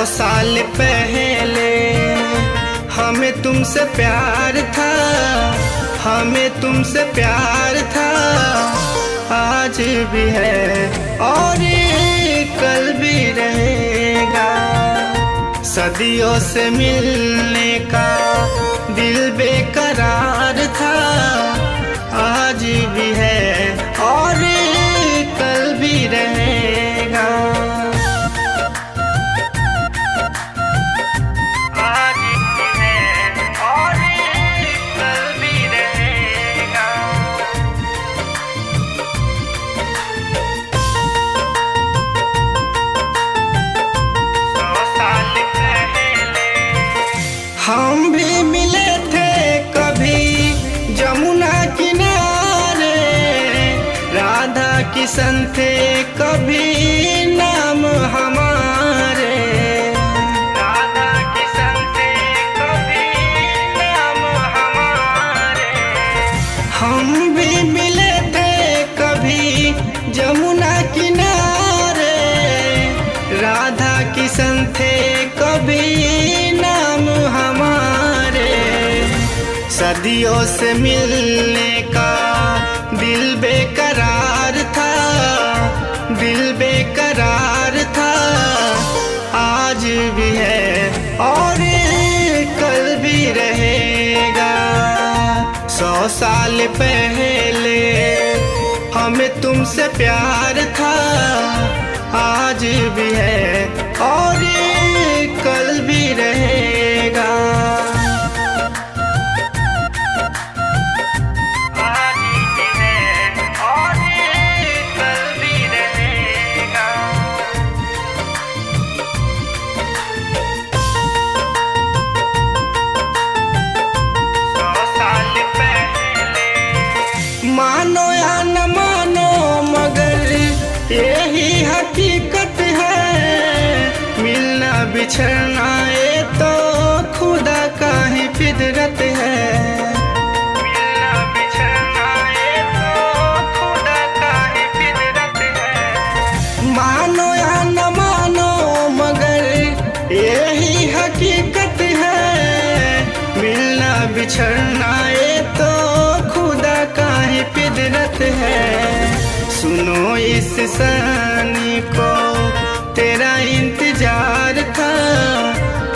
साल पहले हमें तुमसे प्यार था, हमें तुमसे प्यार था। आज भी है और ये कल भी रहेगा। सदियों से मिलने का दिल बेकरार था। आज भी है और ये कल भी रहेगा। आज भी है और ये कल भी रहेगा। 100 साल पहले हम भी मिले थे कभी जमुना किनारे। राधा किशन थे कभी नाम हमारे। राधा किशन थे कभी नाम हमारे। हम भी मिले थे कभी जमुना किनारे। राधा किशन थे कभी नाम हमारे। सदियों से मिलने का दिल बेकरार था, दिल बेकरार था। आज भी है और ये कल भी रहेगा। 100 साल पहले हमें तुमसे प्यार था। आज भी है और ये कल भी रहेगा। आज भी है और ये कल भी रहेगा। 100 साल पहले मानो या न मानो मगर यही हकीकत है। मिलना बिछड़ना ये तो खुदा का ही फितरत है। मिलना बिछड़ना ये तो खुदा का ही फितरत है। मानो या न मानो मगर यही हकीकत है। मिलना बिछड़ना ये तो खुदा का ही फितरत है। सुनो इस सनी को तेरा इंतजार था,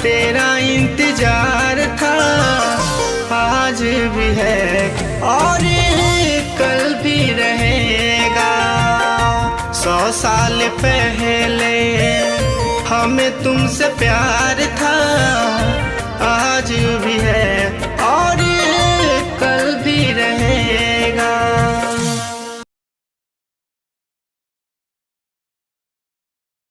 तेरा इंतजार था। आज भी है और ये कल भी रहेगा। 100 साल पहले हमें तुमसे प्यार था। आज भी है और